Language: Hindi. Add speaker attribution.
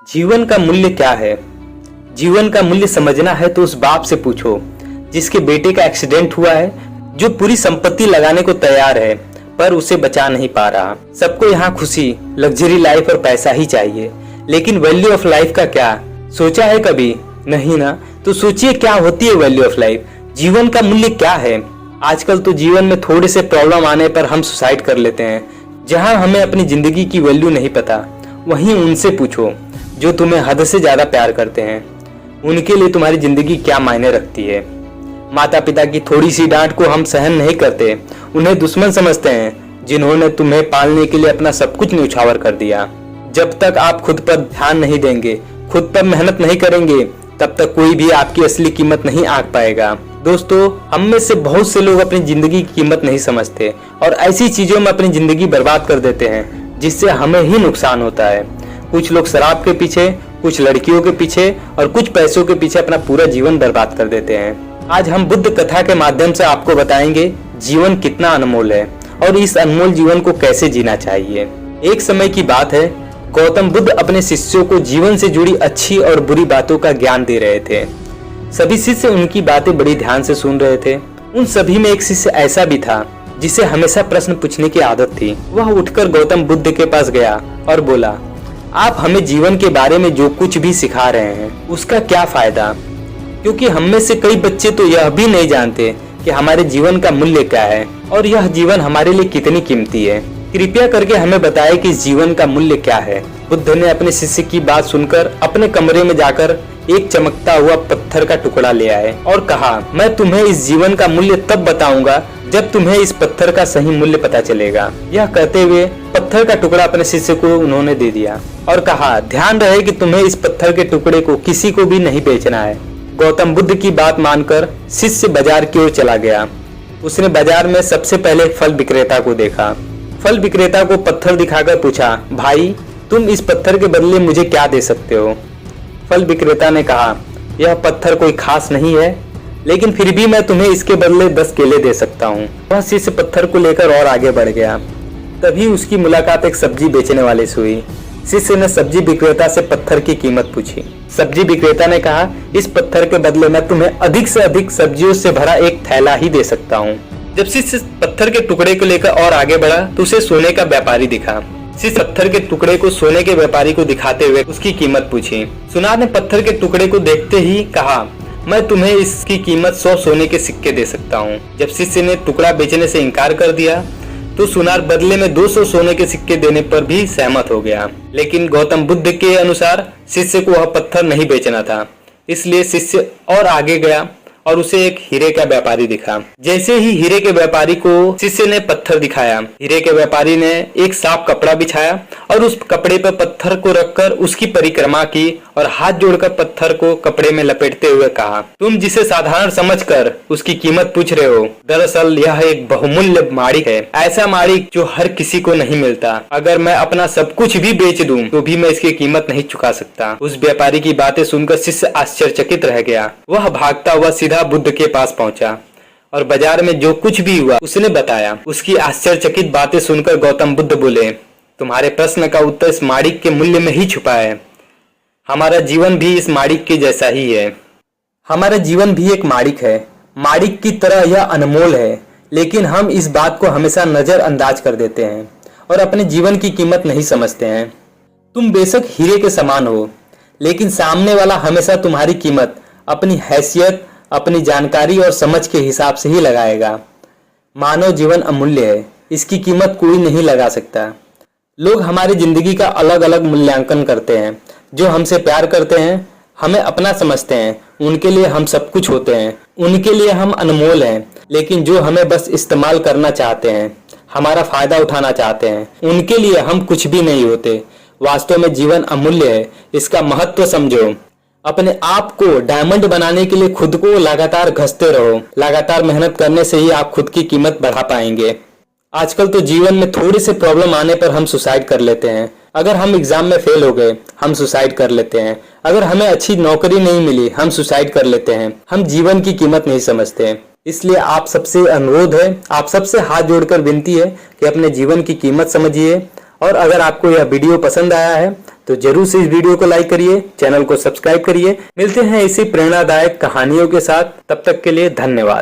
Speaker 1: जीवन का मूल्य क्या है? जीवन का मूल्य समझना है तो उस बाप से पूछो जिसके बेटे का एक्सीडेंट हुआ है, जो पूरी संपत्ति लगाने को तैयार है पर उसे बचा नहीं पा रहा। सबको यहाँ खुशी, लग्जरी लाइफ और पैसा ही चाहिए, लेकिन वैल्यू ऑफ लाइफ का क्या सोचा है कभी? नहीं ना। तो सोचिए क्या होती है वैल्यू ऑफ लाइफ, जीवन का मूल्य क्या है। आजकल तो जीवन में थोड़े से प्रॉब्लम आने पर हम सुसाइड कर लेते हैं। जहाँ हमें अपनी जिंदगी की वैल्यू नहीं पता, वहीं उनसे पूछो जो तुम्हें हद से ज्यादा प्यार करते हैं, उनके लिए तुम्हारी जिंदगी क्या मायने रखती है। माता पिता की थोड़ी सी डांट को हम सहन नहीं करते, उन्हें दुश्मन समझते हैं जिन्होंने तुम्हें पालने के लिए अपना सब कुछ न्यौछावर कर दिया। जब तक आप खुद पर ध्यान नहीं देंगे, खुद पर मेहनत नहीं करेंगे, तब तक कोई भी आपकी असली कीमत नहीं आंक पाएगा। दोस्तों, हम में से बहुत से लोग अपनी जिंदगी की कीमत नहीं समझते और ऐसी चीजों में अपनी जिंदगी बर्बाद कर देते हैं जिससे हमें ही नुकसान होता है। कुछ लोग शराब के पीछे, कुछ लड़कियों के पीछे और कुछ पैसों के पीछे अपना पूरा जीवन बर्बाद कर देते हैं। आज हम बुद्ध कथा के माध्यम से आपको बताएंगे जीवन कितना अनमोल है और इस अनमोल जीवन को कैसे जीना चाहिए। एक समय की बात है, गौतम बुद्ध अपने शिष्यों को जीवन से जुड़ी अच्छी और बुरी बातों का ज्ञान दे रहे थे। सभी शिष्य उनकी बातें बड़ी ध्यान से सुन रहे थे। उन सभी में एक शिष्य ऐसा भी था जिसे हमेशा प्रश्न पूछने की आदत थी। वह उठकर गौतम बुद्ध के पास गया और बोला, आप हमें जीवन के बारे में जो कुछ भी सिखा रहे हैं उसका क्या फायदा? क्योंकि हम में से कई बच्चे तो यह भी नहीं जानते कि हमारे जीवन का मूल्य क्या है और यह जीवन हमारे लिए कितनी कीमती है। कृपया करके हमें बताएं कि इस जीवन का मूल्य क्या है। बुद्ध ने अपने शिष्य की बात सुनकर अपने कमरे में जाकर एक चमकता हुआ पत्थर का टुकड़ा ले आए और कहा, मैं तुम्हें इस जीवन का मूल्य तब बताऊंगा जब तुम्हें इस पत्थर का सही मूल्य पता चलेगा। यह कहते हुए पत्थर का टुकड़ा अपने शिष्य को उन्होंने दे दिया और कहा, ध्यान रहे कि तुम्हें इस पत्थर के टुकड़े को किसी को भी नहीं बेचना है। गौतम बुद्ध की बात मानकर शिष्य बाजार की ओर चला गया। उसने बाजार में सबसे पहले फल विक्रेता को देखा। फल विक्रेता को पत्थर दिखाकर पूछा, भाई तुम इस पत्थर के बदले मुझे क्या दे सकते हो? फल विक्रेता ने कहा, यह पत्थर कोई खास नहीं है, लेकिन फिर भी मैं तुम्हें इसके बदले 10 केले दे सकता हूँ। वह शिष्य पत्थर को लेकर और आगे बढ़ गया। तभी उसकी मुलाकात एक सब्जी बेचने वाले से हुई। शिष्य ने सब्जी विक्रेता से पत्थर की कीमत पूछी। सब्जी विक्रेता ने कहा, इस पत्थर के बदले मैं तुम्हें अधिक से अधिक सब्जियों से भरा एक थैला ही दे सकता हूँ। जब शिष्य पत्थर के टुकड़े को लेकर और आगे बढ़ा तो उसे सोने का व्यापारी दिखा। शिष्य पत्थर के टुकड़े को सोने के व्यापारी को दिखाते हुए उसकी कीमत पूछी। सुनार ने पत्थर के टुकड़े को देखते ही कहा, मैं तुम्हें इसकी कीमत 100 सोने के सिक्के दे सकता हूँ। जब शिष्य ने टुकड़ा बेचने से इनकार कर दिया तो सुनार बदले में 200 सोने के सिक्के देने पर भी सहमत हो गया। लेकिन गौतम बुद्ध के अनुसार शिष्य को वह पत्थर नहीं बेचना था, इसलिए शिष्य और आगे गया और उसे एक हीरे का व्यापारी दिखा। जैसे ही हीरे के व्यापारी को शिष्य ने पत्थर दिखाया, हीरे के व्यापारी ने एक साफ कपड़ा बिछाया और उस कपड़े पर पत्थर को रखकर उसकी परिक्रमा की और हाथ जोड़कर पत्थर को कपड़े में लपेटते हुए कहा, तुम जिसे साधारण समझकर उसकी कीमत पूछ रहे हो, दरअसल यह एक बहुमूल्य माणिक है। ऐसा माणिक जो हर किसी को नहीं मिलता। अगर मैं अपना सब कुछ भी बेच दूं तो भी मैं इसकी कीमत नहीं चुका सकता। उस व्यापारी की बातें सुनकर शिष्य आश्चर्यचकित रह गया। वह भागता हुआ सीधा बुद्ध के पास पहुंचा और बाजार में जो कुछ भी हुआ उसने बताया। उसकी आश्चर्यचकित बातें सुनकर गौतम बुद्ध बोले, तुम्हारे प्रश्न का उत्तर इस माणिक के मूल्य में ही छुपा है। हमारा जीवन भी इस माणिक के जैसा ही है। हमारा जीवन भी एक माणिक है। माणिक की तरह यह अनमोल है, लेकिन हम इस बात को हमेशा नजरअंदाज कर देते हैं और अपने जीवन की कीमत नहीं समझते हैं। तुम बेशक हीरे के समान हो, लेकिन सामने वाला हमेशा तुम्हारी कीमत अपनी हैसियत, अपनी जानकारी और समझ के हिसाब से ही लगाएगा। मानव जीवन अमूल्य है, इसकी कीमत कोई नहीं लगा सकता। लोग हमारी जिंदगी का अलग अलग मूल्यांकन करते हैं। जो हमसे प्यार करते हैं, हमें अपना समझते हैं, उनके लिए हम सब कुछ होते हैं, उनके लिए हम अनमोल हैं। लेकिन जो हमें बस इस्तेमाल करना चाहते हैं, हमारा फायदा उठाना चाहते हैं, उनके लिए हम कुछ भी नहीं होते। वास्तव में जीवन अमूल्य है, इसका महत्व समझो। अपने आप को डायमंड बनाने के लिए खुद को लगातार घसते रहो। लगातार मेहनत करने से ही आप खुद की कीमत बढ़ा पाएंगे। आजकल तो जीवन में थोड़ी से प्रॉब्लम आने पर हम सुसाइड कर लेते हैं। अगर हम एग्जाम में फेल हो गए, हम सुसाइड कर लेते हैं। अगर हमें अच्छी नौकरी नहीं मिली, हम सुसाइड कर लेते हैं। हम जीवन की कीमत नहीं समझते। इसलिए आप सबसे अनुरोध है, आप सबसे हाथ जोड़कर विनती है कि अपने जीवन की कीमत समझिए। और अगर आपको यह वीडियो पसंद आया है तो जरूर से इस वीडियो को लाइक करिए, चैनल को सब्सक्राइब करिए। मिलते हैं ऐसी प्रेरणादायक कहानियों के साथ, तब तक के लिए धन्यवाद।